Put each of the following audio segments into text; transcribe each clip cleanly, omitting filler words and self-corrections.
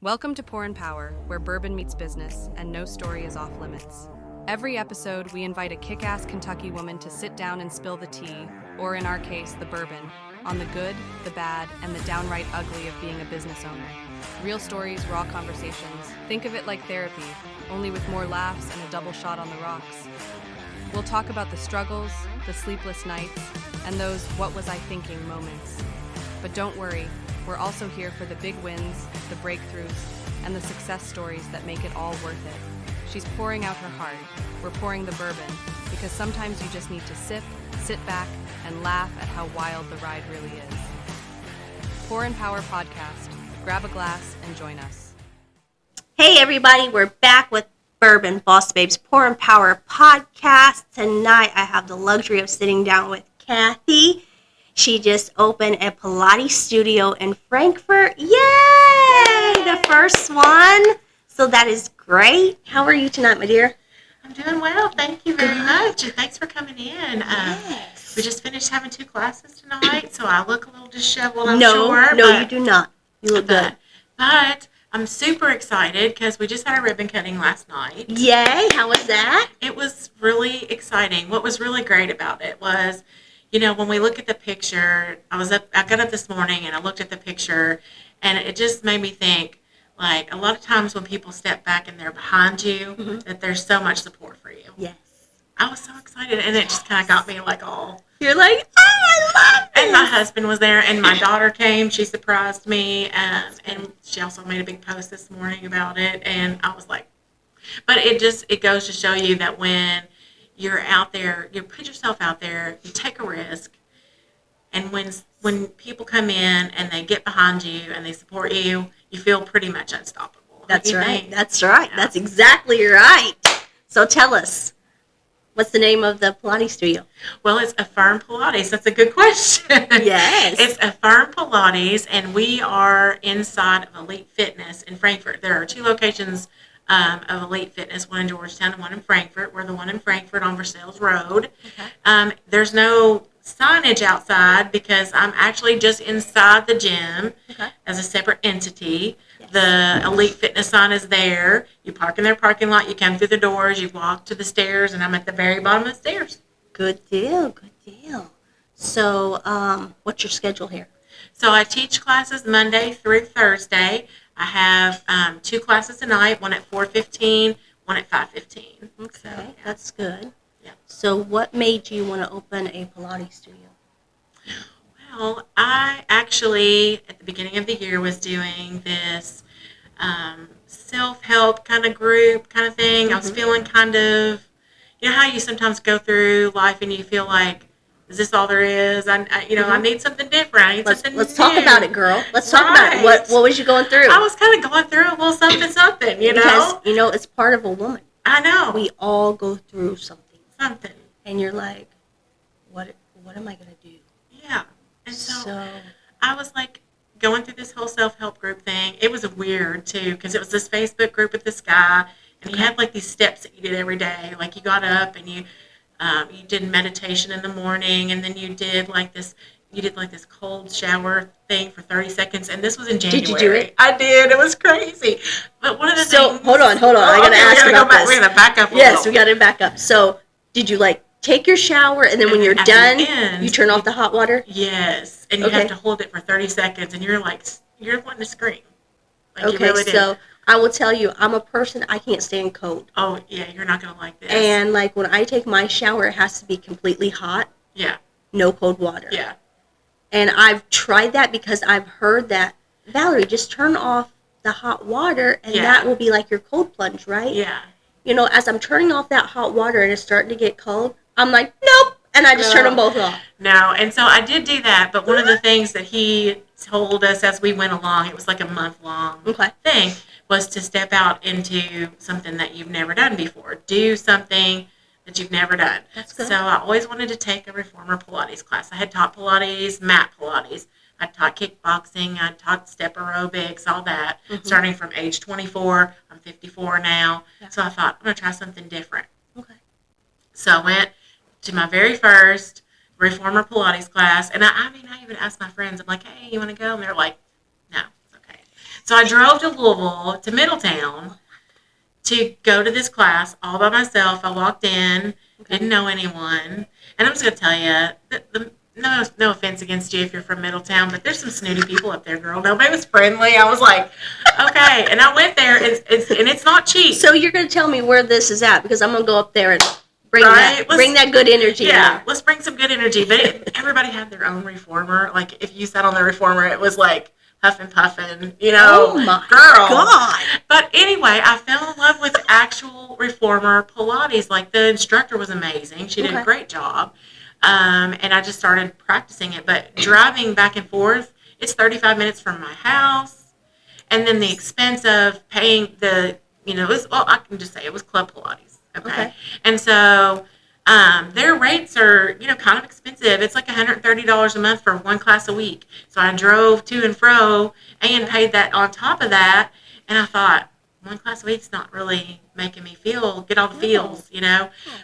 Welcome to Pour and Power, where bourbon meets business and no story is off limits. Every episode, we invite a kick-ass Kentucky woman to sit down and spill the tea, or in our case, the bourbon, on the good, the bad, and the downright ugly of being a business owner. Real stories, raw conversations. Think of it like therapy, only with more laughs and a double shot on the rocks. We'll talk about the struggles, the sleepless nights, and those what was I thinking moments. But don't worry, we're also here for the big wins, the breakthroughs, and the success stories that make it all worth it. She's pouring out her heart. We're pouring the bourbon, because sometimes you just need to sip, sit back, and laugh at how wild the ride really is. Pour and Power Podcast. Grab a glass and join us. Hey everybody, we're back with Bourbon Boss Babes Pour and Power Podcast. Tonight I have the luxury of sitting down with Cathy. She just opened a Pilates studio in Frankfort. Yay! The first one. So that is great. How are you tonight, my dear? I'm doing well. Thank you very much. And thanks for coming in. Yes. We just finished having 2 classes tonight, so I look a little disheveled, I'm No, sure. you do not. You look good. But I'm super excited because we just had a ribbon cutting last night. Yay! How was that? It was really exciting. What was really great about it was, you know, when we look at the picture, I got up this morning and I looked at the picture and it just made me think, like, a lot of times when people step back and they're behind you, that there's so much support for you. Yes. I was so excited and it just kind of got me like all. You're like, oh, I love this. And my husband was there and my daughter came. She surprised me and she also made a big post this morning about it. And I was like, but it goes to show you that when you're out there, you put yourself out there, you take a risk, and when people come in and they get behind you and they support you, you feel pretty much unstoppable. That's right. That's right. Yeah. That's exactly right. So tell us, what's the name of the Pilates studio? Well, it's Affirm Pilates. That's a good question. Yes. It's Affirm Pilates, and we are inside of Elite Fitness in Frankfort. There are 2 locations of Elite Fitness, one in Georgetown and one in Frankfort. We're the one in Frankfort on Versailles Road. Okay. There's no signage outside because I'm actually just inside the gym as a separate entity. Yes. The Elite Fitness sign is there. You park in their parking lot. You come through the doors. You walk to the stairs, and I'm at the very bottom of the stairs. Good deal. Good deal. So what's your schedule here? So I teach classes Monday through Thursday. I have 2 classes a night, one at 4:15, one at 5:15. Okay, so, yeah. That's good. Yeah. So what made you want to open a Pilates studio? Well, I actually, at the beginning of the year, was doing this self-help kind of group kind of thing. I was feeling kind of, you know how you sometimes go through life and you feel like, is this all there is? I need something different. Let's talk about it, girl. Let's talk about it. What was you going through? I was kind of going through a little something, you know? Because, it's part of a woman. I know. We all go through something. Something. And you're like, what am I going to do? Yeah. And so I was like going through this whole self-help group thing. It was weird, too, because it was this Facebook group with this guy, and he had, like, these steps that you did every day. Like, you got up and you did meditation in the morning, and then you did this cold shower thing for 30 seconds, and this was in January. Did you do it? I did. It was crazy. But one of the things... hold on. I got to ask about this. We're going to back up a Yes, little. We got to back up. So did you, take your shower, and then when you're done, you turn off the hot water? Yes, and you have to hold it for 30 seconds, and you're wanting to scream. You really did. So I will tell you, I'm a person, I can't stand cold. Oh, yeah, you're not going to like this. And, when I take my shower, it has to be completely hot. Yeah. No cold water. Yeah. And I've tried that because I've heard that, Valerie, just turn off the hot water, and that will be like your cold plunge, right? Yeah. As I'm turning off that hot water and it's starting to get cold, I'm like, nope, and I just turn them both off. No, and so I did do that, but one of the things that he told us as we went along, it was like a month-long thing, was to step out into something that you've never done before. Do something that you've never done. That's good. So I always wanted to take a reformer Pilates class. I had taught Pilates, mat Pilates. I taught kickboxing. I taught step aerobics, all that, starting from age 24. I'm 54 now. Yeah. So I thought, I'm going to try something different. Okay. So I went to my very first reformer Pilates class. And I even asked my friends, I'm like, hey, you want to go? And they're like, no, it's okay. So I drove to Louisville, to Middletown, to go to this class all by myself. I walked in, didn't know anyone. And I'm just going to tell you, no offense against you if you're from Middletown, but there's some snooty people up there, girl. Nobody was friendly. I was like, okay. And I went there, and it's not cheap. So you're going to tell me where this is at, because I'm going to go up there and bring Right? bring that good energy in there. Let's bring some good energy. But everybody had their own reformer. Like, if you sat on the reformer, it was like huffing, puffing, Oh my girl. God. But anyway, I fell in love with actual reformer Pilates. Like, the instructor was amazing. She did a great job. And I just started practicing it. But driving back and forth, it's 35 minutes from my house. And then the expense of paying I can just say it was Club Pilates. Okay. And so their rates are, kind of expensive. It's like $130 a month for one class a week. So I drove to and fro and paid that on top of that. And I thought, one class a week's not really making me get all the feels,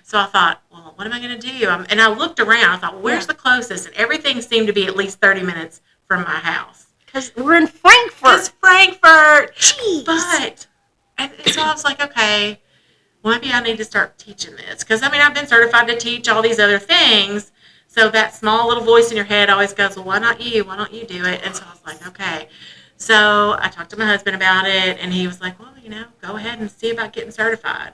So I thought, well, what am I going to do? And I looked around. I thought, well, where's the closest? And everything seemed to be at least 30 minutes from my house. Because we're in Frankfort. It's Frankfort. Jeez. And so I was like, okay, well, maybe I need to start teaching this. Because, I've been certified to teach all these other things. So that small little voice in your head always goes, well, why not you? Why don't you do it? And so I was like, okay. So I talked to my husband about it, and he was like, well, go ahead and see about getting certified.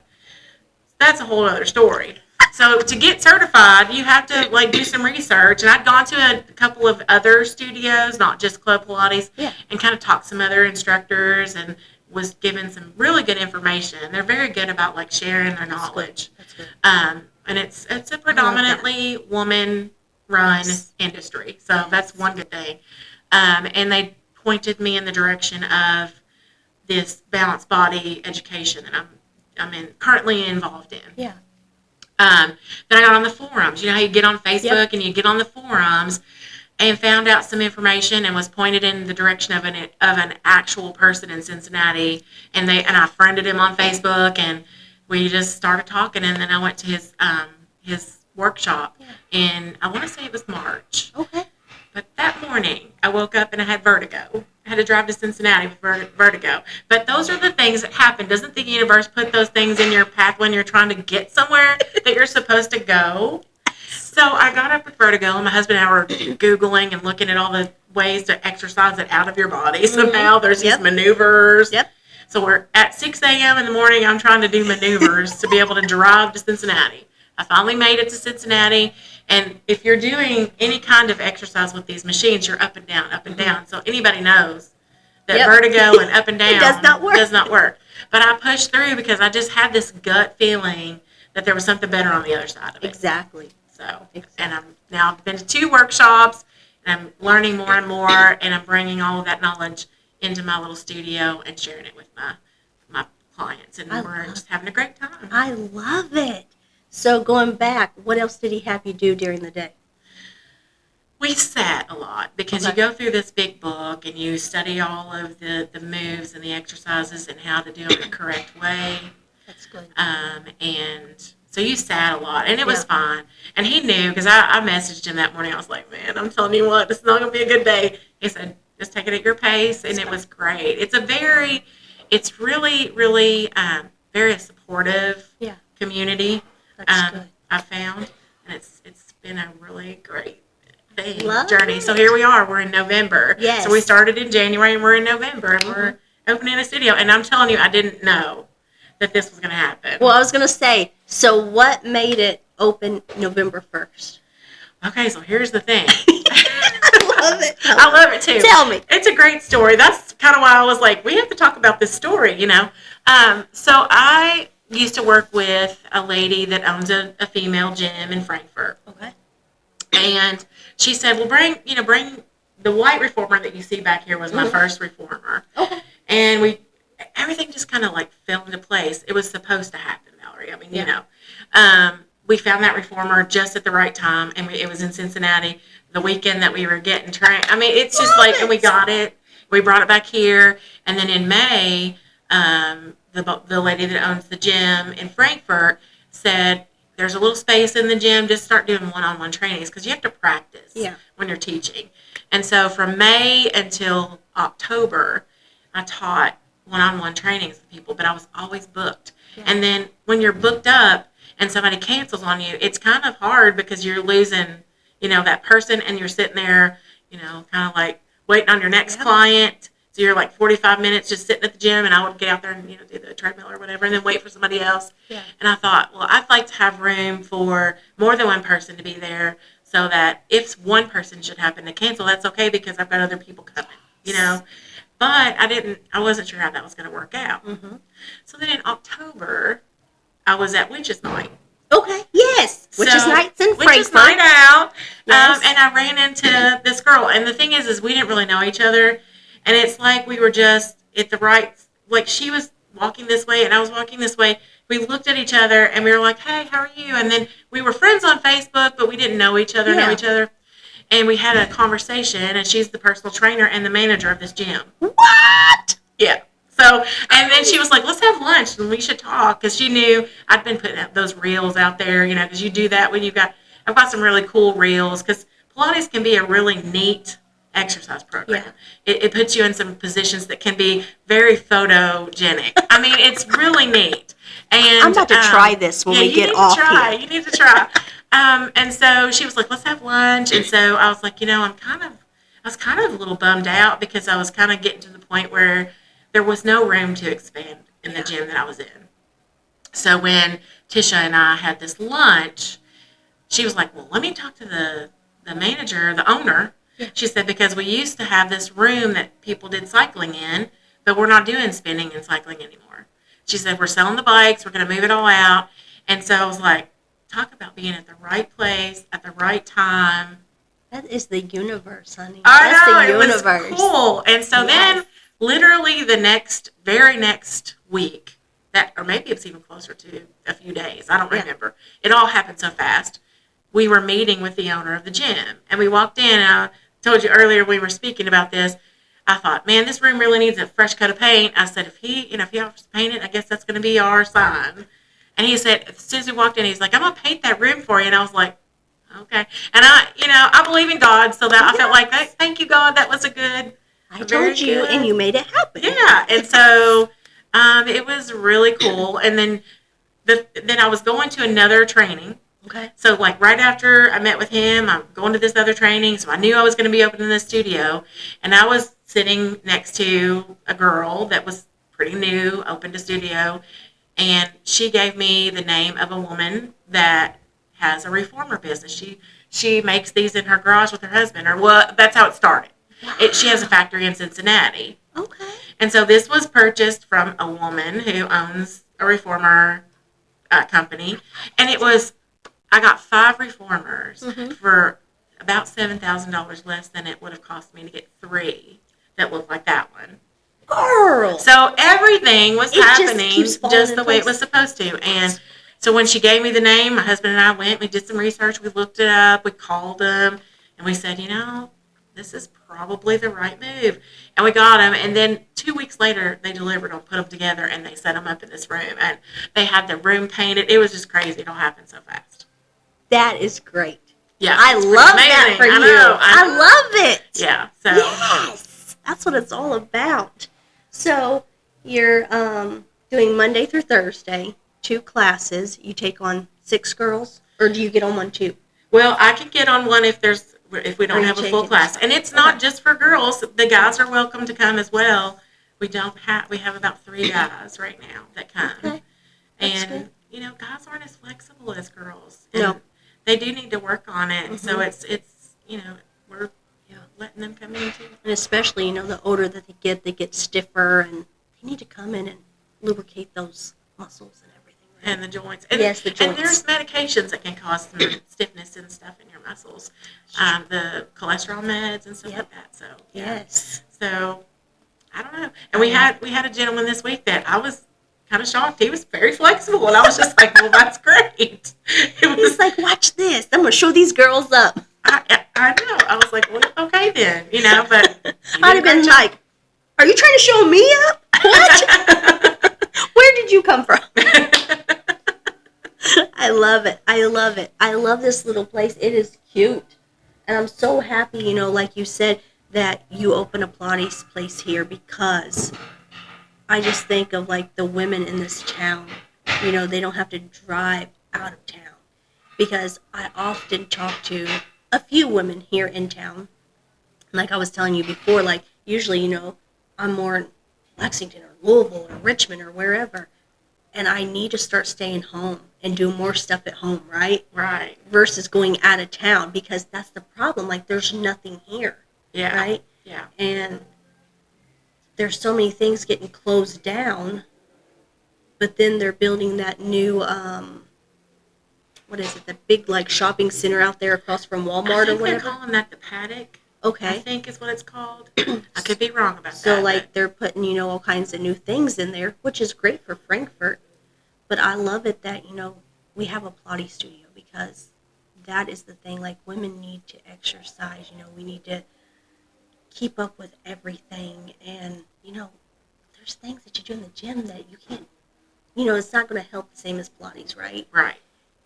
That's a whole other story. So to get certified, you have to do some research. And I'd gone to a couple of other studios, not just Club Pilates, and kind of talked to some other instructors and was given some really good information. They're very good about sharing their knowledge. That's good. And it's a predominantly woman-run industry, so that's one good thing. And they pointed me in the direction of this balanced body education that I'm currently involved in. Yeah. Then I got on the forums. You know how you get on Facebook and you get on the forums, and found out some information and was pointed in the direction of an actual person in Cincinnati, and I friended him on Facebook, and we just started talking, and then I went to his workshop in, I want to say it was March. Okay. But that morning, I woke up and I had vertigo. I had to drive to Cincinnati with vertigo. But those are the things that happen. Doesn't the universe put those things in your path when you're trying to get somewhere that you're supposed to go? So I got up with vertigo, and my husband and I were Googling and looking at all the ways to exercise it out of your body. Somehow there's these maneuvers. Yep. So we're at 6 a.m. in the morning. I'm trying to do maneuvers to be able to drive to Cincinnati. I finally made it to Cincinnati. And if you're doing any kind of exercise with these machines, you're up and down, up and down. So anybody knows that vertigo and up and down does not work. But I pushed through because I just had this gut feeling that there was something better on the other side of it. Exactly. So, and I've been to 2 workshops, and I'm learning more and more, and I'm bringing all of that knowledge into my little studio and sharing it with my clients, and we're just having a great time. I love it. So going back, what else did he have you do during the day? We sat a lot because you go through this big book and you study all of the moves and the exercises and how to do them the correct way. That's good. And so you sat a lot, and it was fine. And he knew, because I messaged him that morning. I was like, man, I'm telling you what, it's not going to be a good day. He said, just take it at your pace, and it was great. It's really, really very supportive community. That's good. I found, and it's been a really great journey. So here we are. We're in November. Yes. So we started in January, and we're in November, and we're opening a studio. And I'm telling you, I didn't know that this was going to happen. Well, I was going to say, so what made it open November 1st? Okay, so here's the thing. I love it. I love it too. Tell me. It's a great story. That's kind of why I was like, we have to talk about this story, So I used to work with a lady that owns a female gym in Frankfort. Okay. And she said, well, bring the white reformer that you see back here was my first reformer. Okay. And everything just kind of fell into place. It was supposed to happen, Valerie. I mean, we found that reformer just at the right time, and it was in Cincinnati the weekend that we were getting trained. I mean, it's just and we got it. We brought it back here, and then in May, the lady that owns the gym in Frankfort said, there's a little space in the gym, just start doing one-on-one trainings, because you have to practice when you're teaching. And so from May until October, I taught one-on-one trainings with people, but I was always booked. Yeah. And then when you're booked up and somebody cancels on you, it's kind of hard because you're losing, that person, and you're sitting there, kind of like waiting on your next client. So you're like 45 minutes just sitting at the gym, and I would get out there and, do the treadmill or whatever, and then wait for somebody else. Yeah. And I thought, well, I'd like to have room for more than one person to be there, so that if one person should happen to cancel, that's okay because I've got other people coming, But I wasn't sure how that was going to work out. Mm-hmm. So then in October, I was at Witches Night. Okay. Yes. Witches Nights in Frankfort. Witches Night out. Yes. And I ran into this girl. And the thing is we didn't really know each other. And it's like we were just at the right, like she was walking this way and I was walking this way. We looked at each other and we were like, hey, how are you? And then we were friends on Facebook, but we didn't know each other. And we had a conversation, and she's the personal trainer and the manager of this gym. What? Yeah. So, and then she was like, let's have lunch and we should talk, because she knew I'd been putting out those reels out there, because you do that when I've got some really cool reels, because Pilates can be a really neat exercise program. Yeah. It puts you in some positions that can be very photogenic. I mean, it's really neat. And I'm about to try this when we get off here. You need to try. And so she was like, let's have lunch. And so I was like, I was kind of a little bummed out because I was kind of getting to the point where there was no room to expand in the gym that I was in. So when Tisha and I had this lunch, she was like, well, let me talk to the manager, the owner. Yeah. She said, because we used to have this room that people did cycling in, but we're not doing spinning and cycling anymore. She said, we're selling the bikes. We're going to move it all out. And so I was like, talk about being at the right place at the right time. That is the universe, honey. That's the universe. It was cool. And so then, literally the very next week, or maybe it's even closer to a few days, I don't remember. It all happened so fast. We were meeting with the owner of the gym, and we walked in, and I told you earlier we were speaking about this. I thought, man, this room really needs a fresh coat of paint. I said, if he offers to paint it, I guess that's going to be our sign. And he said, as soon as we walked in, he's like, I'm going to paint that room for you. And I was like, okay. And I believe in God, so that I felt like, thank you, God, that was I told you, and you made it happen. Yeah, and so it was really cool. And then I was going to another training. Okay. So, like, right after I met with him, I'm going to this other training, so I knew I was going to be opening this studio. And I was sitting next to a girl that was pretty new, opened a studio, and she gave me the name of a woman that has a reformer business. She makes these in her garage with her husband, that's how it started. Wow. She has a factory in Cincinnati. Okay. And so this was purchased from a woman who owns a reformer company, and I got 5 reformers for about $7,000 less than it would have cost me to get 3 that looked like that one. Girl. So everything was happening just the way it place. was supposed to. And so when she gave me the name, my husband and I went, we did some research, we looked it up, we called them, and we said, this is probably the right move. And we got them, and then 2 weeks later, they delivered them, put them together, and they set them up in this room. And they had the room painted. It was just crazy. It all happened so fast. That is great. Yeah. I love that for you. I love it. Yeah. So. Yes. That's what it's all about. So you're doing Monday through Thursday, 2 classes. You take on 6 girls, or do you get on one too? Well, I can get on one if we don't have a full class, and it's not just for girls. The guys are welcome to come as well. We have about 3 guys right now that come, okay. That's and good. Guys aren't as flexible as girls. No, they do need to work on it. Mm-hmm. So it's we're letting them come in too. And especially the older that they get stiffer, and they need to come in and lubricate those muscles and everything. Right? And the joints. Yes, the joints. And there's medications that can cause some stiffness and stuff in your muscles. The cholesterol meds and stuff like that. So yes. So I don't know. And we had a gentleman this week that I was kind of shocked. He was very flexible, and I was just like, well, that's great. He's like, watch this. I'm going to show these girls up. I know. I was like, well, okay then, but I'd have been like, are you trying to show me up? What? Where did you come from? I love it. I love it. I love this little place. It is cute. And I'm so happy, like you said, that you open a Pilates place here, because I just think of like the women in this town. You know, they don't have to drive out of town, because I often talk to a few women here in town. Like I was telling you before, like usually, you know, I'm more in Lexington or Louisville or Richmond or wherever, and I need to start staying home and do more stuff at home, right? Right. Versus going out of town, because that's the problem. Like there's nothing here, Yeah. right? Yeah. And there's so many things getting closed down, but then they're building that new, what is it, the big like shopping center out there across from Walmart I or think they're whatever? calling that the Paddock. Okay. I think is what it's called. I could be wrong about So that. like they're putting, you know, all kinds of new things in there, which is great for Frankfort. But I love it that, you know, we have a Pilates studio, because that is the thing. Like women need to exercise, you know, we need to keep up with everything. And, you know, there's things that you do in the gym that you can't, you know, it's not going to help the same as Pilates, right? Right.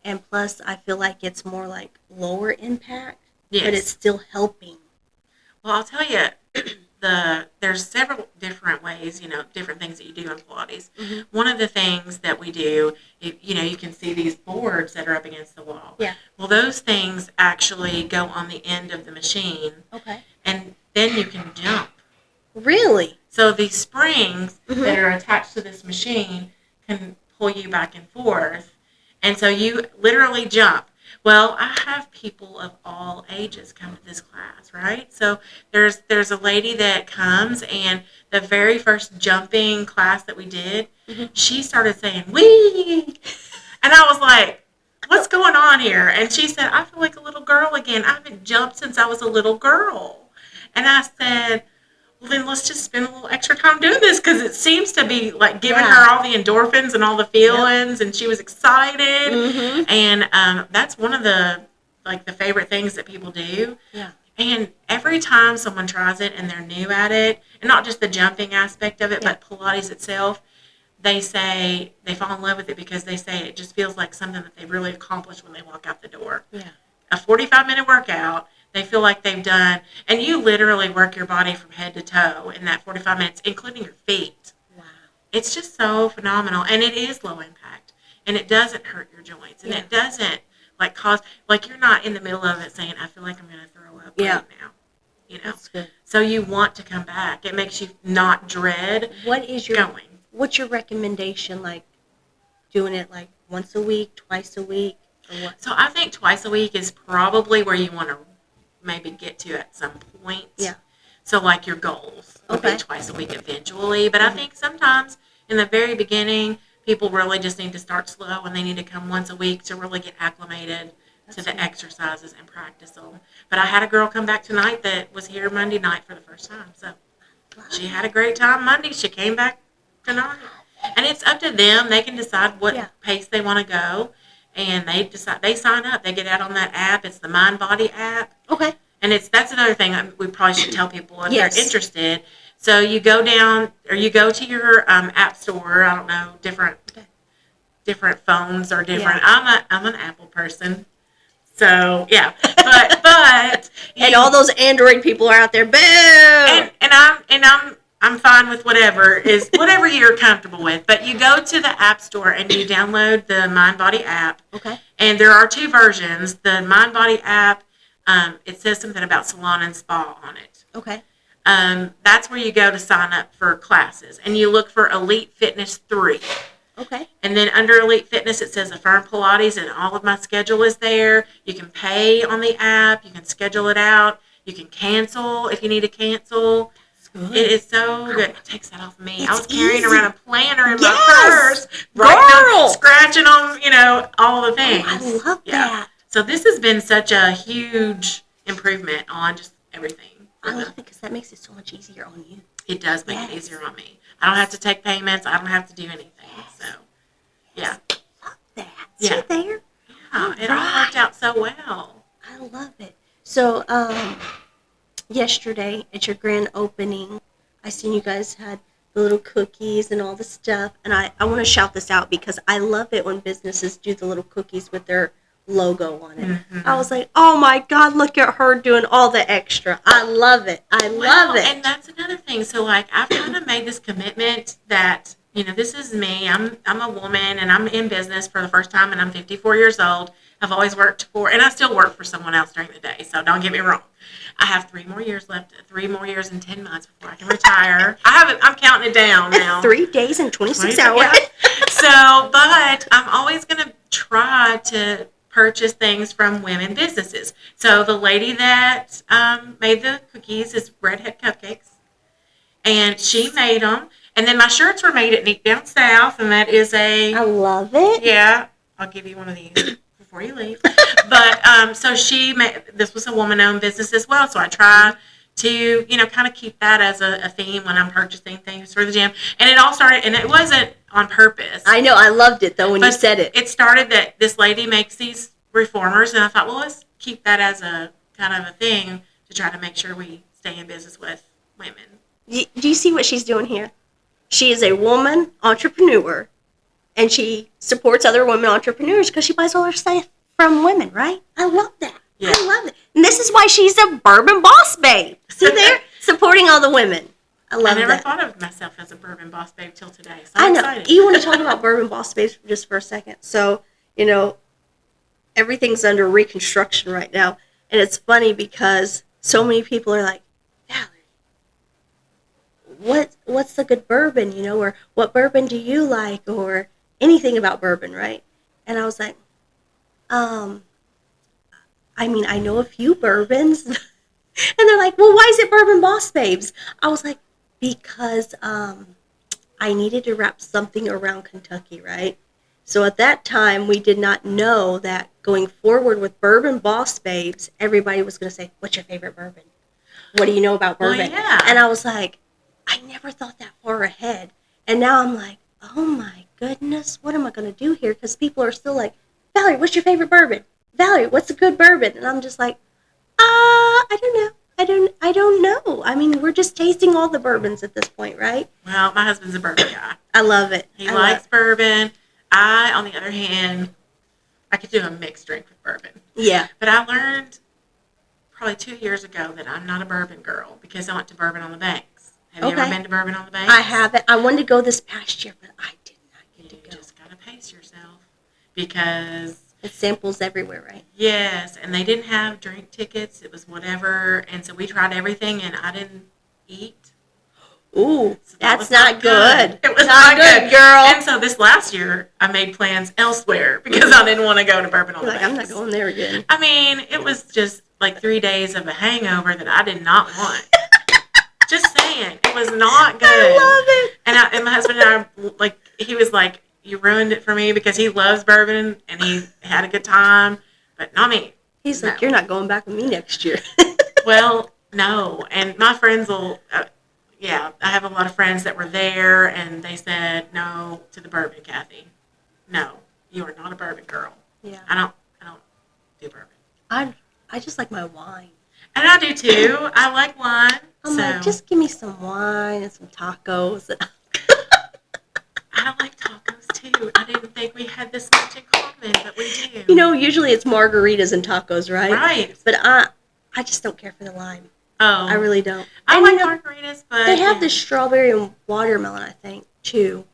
And plus, I feel like it's more like lower impact, Yes. but it's still helping. Well, I'll tell you, there's several different ways, you know, different things that you do in Pilates. Mm-hmm. One of the things that we do, you know, you can see these boards that are up against the wall. Yeah. Well, those things actually go on the end of the machine, Okay. and then you can jump. Really? So these springs Mhm. that are attached to this machine can pull you back and forth, and so you literally jump. Well, I have people of all ages come to this class, right? So there's a lady that comes, and the very first jumping class that we did, Mhm. she started saying, "Wee!" And I was like, what's going on here? And she said, I feel like a little girl again. I haven't jumped since I was a little girl. And I said, well, then let's just spend a little extra time doing this, because it seems to be like giving her all the endorphins and all the feelings, and she was excited. Mm-hmm. And that's one of the favorite things that people do. Yeah. And every time someone tries it and they're new at it, and not just the jumping aspect of it, but Pilates itself, they say they fall in love with it, because they say it just feels like something that they've really accomplished when they walk out the door. Yeah. A 45-minute workout, they feel like they've done, and you literally work your body from head to toe in that 45 minutes, including your feet. Wow. It's just so phenomenal, and it is low impact, and it doesn't hurt your joints, and it doesn't cause, you're not in the middle of it saying, I feel like I'm going to throw up right now. You know, That's good. So you want to come back. It makes you not dread going. What's your recommendation? Like doing it like once a week, twice a week, or what? So I think twice a week is probably where you want to maybe get to at some point. Yeah. So like your goals would be twice a week eventually. But I think sometimes in the very beginning, people really just need to start slow, and they need to come once a week to really get acclimated to the exercises and practice them. But I had a girl come back tonight that was here Monday night for the first time. So she had a great time Monday. She came back tonight. And it's up to them. They can decide what pace they want to go. And they sign up. They get out on that app. It's the Mind Body app. Okay. And that's another thing we probably should tell people if they're interested. So you go down, or you go to your app store. I don't know, different phones or different. Yeah. I'm an Apple person. So yeah, but and all those Android people are out there. Boo! And I'm fine with whatever you're comfortable with. But you go to the App Store and you download the Mind Body app. Okay. And there are two versions. The Mind Body app, it says something about salon and spa on it. Okay. That's where you go to sign up for classes, and you look for Elite Fitness 3. Okay. And then under Elite Fitness, it says Affirm Pilates, and all of my schedule is there. You can pay on the app. You can schedule it out. You can cancel if you need to cancel. It is so good. It takes that off me. I was carrying around a planner in my purse, scratching on, all the things. Oh, I love that. So this has been such a huge improvement on just everything. I love it because that makes it so much easier on you. It does make it easier on me. I don't have to take payments. I don't have to do anything. So, yeah. I love that. See there? Yeah, it all worked out so well. I love it. So, yesterday at your grand opening, I seen you guys had the little cookies and all the stuff. And I want to shout this out because I love it when businesses do the little cookies with their logo on it. Mm-hmm. I was like, oh my God, look at her doing all the extra. I love it. I love it. And that's another thing. So, like, I've kind of made this commitment that, this is me. I'm a woman, and I'm in business for the first time, and I'm 54 years old. I've always worked for, and I still work for someone else during the day, so don't get me wrong. I have 3 more years left, 3 more years and 10 months before I can retire. I'm counting it down now. 3 days and 26 hours. Yeah. So, but I'm always going to try to purchase things from women businesses. So the lady that made the cookies is Redhead Cupcakes, and she made them. And then my shirts were made at Neat Down South, and that is I love it. Yeah, I'll give you one of these before you leave. But so this was a woman-owned business as well, so I try to, kind of keep that as a theme when I'm purchasing things for the gym. And it all started, and it wasn't on purpose. I know, I loved it though when you said it. It started that this lady makes these reformers, and I thought, well, let's keep that as a kind of a thing to try to make sure we stay in business with women. Do you see what she's doing here? She is a woman entrepreneur, and she supports other women entrepreneurs because she buys all her stuff from women, right? I love that. Yeah. I love it. And this is why she's a bourbon boss babe. See there? Supporting all the women. I love that. I never thought of myself as a bourbon boss babe till today. So I'm know. Excited. You want to talk about bourbon boss babes just for a second? So, everything's under reconstruction right now. And it's funny because so many people are like, Valerie, what's the good bourbon, or what bourbon do you like, or anything about bourbon, right? And I was like, I know a few bourbons. And they're like, well, why is it Bourbon Boss Babes? I was like, because I needed to wrap something around Kentucky, right? So at that time, we did not know that going forward with Bourbon Boss Babes, everybody was going to say, what's your favorite bourbon? What do you know about bourbon? Well, yeah. And I was like, I never thought that far ahead. And now I'm like, oh my goodness, what am I going to do here? Because people are still like, Valerie, what's your favorite bourbon? Valerie, what's a good bourbon? And I'm just like, I don't know. I don't know. I mean, we're just tasting all the bourbons at this point, right? Well, my husband's a bourbon guy. I love it. He likes bourbon. I, on the other hand, I could do a mixed drink with bourbon. Yeah. But I learned probably 2 years ago that I'm not a bourbon girl because I went to Bourbon on the Banks. Have you ever been to Bourbon on the Banks? I haven't. I wanted to go this past year, but I did not get to go. You just got to pace yourself because... It's samples everywhere, right? Yes, and they didn't have drink tickets. It was whatever. And so we tried everything, and I didn't eat. Ooh, so that's not good. It was not good, girl. And so this last year, I made plans elsewhere because I didn't want to go to Bourbon on the Banks. I'm not going there again. I mean, it was just like 3 days of a hangover that I did not want. Just saying. It was not good. I love it. And my husband and I, he was like, you ruined it for me because he loves bourbon and he had a good time, but not me. He's like, you're not going back with me next year. Well, no. And my friends will, I have a lot of friends that were there and they said no to the bourbon, Cathy. No, you are not a bourbon girl. Yeah. I don't do bourbon. I just like my wine. And I do too. I like wine. I'm like, just give me some wine and some tacos. I like tacos too. I didn't think we had this much in common, but we do. Usually it's margaritas and tacos, right? Right. But I just don't care for the lime. Oh. I really don't. I like margaritas, but... They have the strawberry and watermelon, I think, too.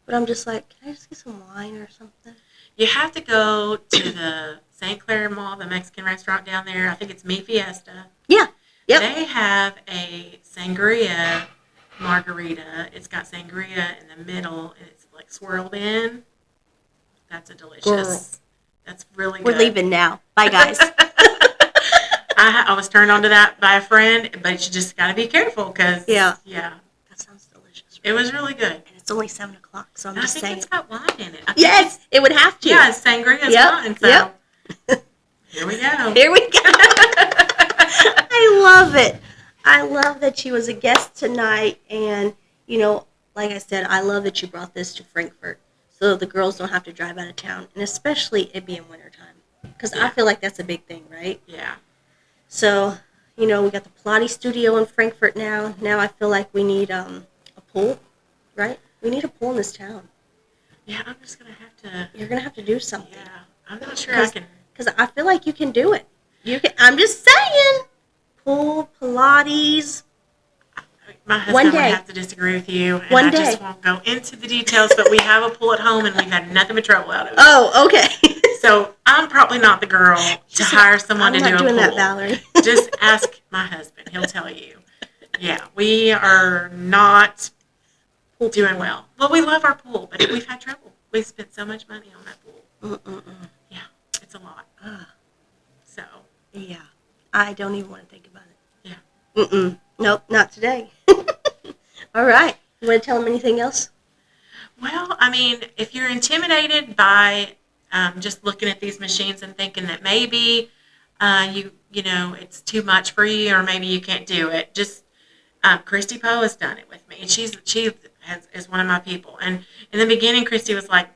But I'm just like, can I just get some wine or something? You have to go to the St. Clair Mall, the Mexican restaurant down there. I think it's Mi Fiesta. Yeah. Yep. They have a sangria margarita. It's got sangria in the middle, and it's like swirled in. That's a delicious. Girl. That's really good. We're leaving now. Bye, guys. I was turned on to that by a friend, but you just got to be careful because, yeah. That sounds delicious. It was really good. And it's only 7 o'clock, so I'm just saying. I think it's got wine in it. Yes, it would have to. Yeah, sangria is wine, so here we go. Here we go. I love it. I love that she was a guest tonight, and, like I said, I love that you brought this to Frankfort so the girls don't have to drive out of town, and especially it being wintertime, because I feel like that's a big thing, right? Yeah. So, we got the Pilates Studio in Frankfort now. Now I feel like we need a pool, right? We need a pool in this town. Yeah, I'm just going to have to... You're going to have to do something. Yeah, I'm not sure I can... because I feel like you can do it. You can. I'm just saying. Pool, Pilates. My husband One would day. have to disagree with you, and One I day. just won't go into the details, but we have a pool at home, and we've had nothing but trouble out of it. Oh, okay. So I'm probably not the girl to hire someone to do a pool. I'm not doing that, Valerie. Just ask my husband. He'll tell you. Yeah, we are not doing well. Well, we love our pool, but we've had trouble. We've spent so much money on that pool. Yeah, it's a lot. So. Yeah, I don't even want to think about it. Yeah. Nope, not today. All right. You want to tell them anything else? Well, I mean, if you're intimidated by just looking at these machines and thinking that maybe you know it's too much for you, or maybe you can't do it, just Christy Poe has done it with me. She is one of my people. And in the beginning, Christy was like,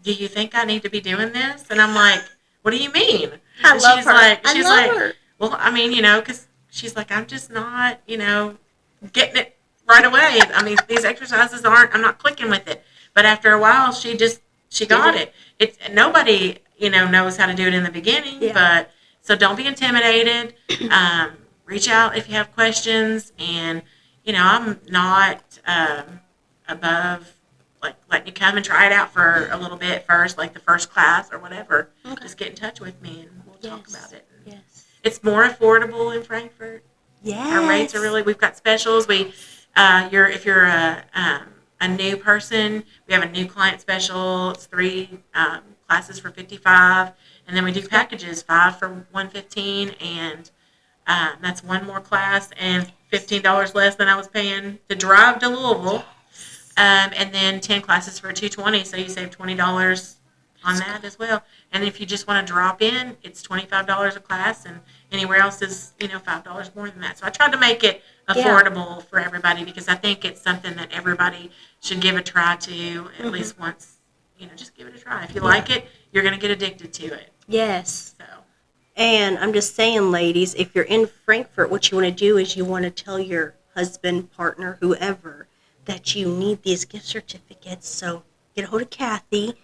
"Do you think I need to be doing this?" And I'm like, "What do you mean?" I love her. She's love like, her. "Well, I mean, you know, because she's like, I'm just not, you know, getting it right away. I mean, these exercises I'm not clicking with it." But after a while, she got it. It's nobody, you know, knows how to do it in the beginning. Yeah. But so don't be intimidated. Reach out if you have questions, and you know, I'm not above like letting you come and try it out for a little bit first, like the first class or whatever. Okay. Just get in touch with me and we'll talk about it. Yes. It's more affordable in Frankfort. Yes. Our rates are we've got specials. If you're a new person, we have a new client special. It's 3 classes for $55, and then we do packages, 5 for $115, and that's 1 more class and $15 less than I was paying to drive to Louisville. And then 10 classes for $220, so you save $20 on that as well. And if you just want to drop in, it's $25 a class, and anywhere else is, you know, $5 more than that. So I tried to make it affordable for everybody, because I think it's something that everybody should give a try to at least once. You know, just give it a try. If you like it, you're going to get addicted to it. Yes. So. And I'm just saying, ladies, if you're in Frankfort, what you want to do is you want to tell your husband, partner, whoever, that you need these gift certificates. So get a hold of Cathy.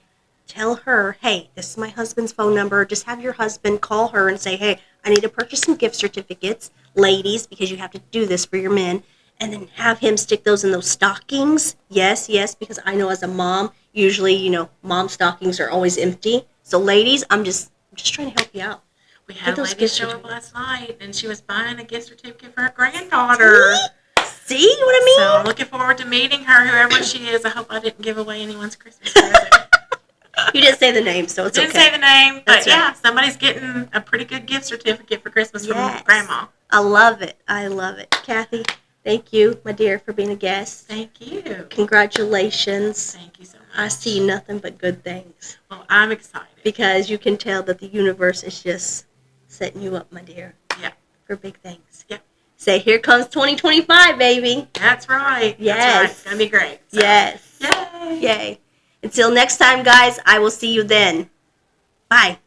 Tell her, hey, this is my husband's phone number. Just have your husband call her and say, hey, I need to purchase some gift certificates, ladies, because you have to do this for your men. And then have him stick those in those stockings. Yes, because I know as a mom, usually, you know, mom stockings are always empty. So, ladies, I'm just trying to help you out. We had a lady show up last night, and she was buying a gift certificate for her granddaughter. See what I mean? So I'm looking forward to meeting her, whoever she is. I hope I didn't give away anyone's Christmas present. You didn't say the name, so it's okay. Didn't say the name, but That's right. somebody's getting a pretty good gift certificate for Christmas from Grandma. I love it. Cathy, thank you, my dear, for being a guest. Thank you. Congratulations. Thank you so much. I see nothing but good things. Well, I'm excited. Because you can tell that the universe is just setting you up, my dear. Yeah. For big things. Yeah. Say, here comes 2025, baby. That's right. Yes. That's right. It's going to be great. So. Yes. Yay. Yay. Until next time, guys, I will see you then. Bye.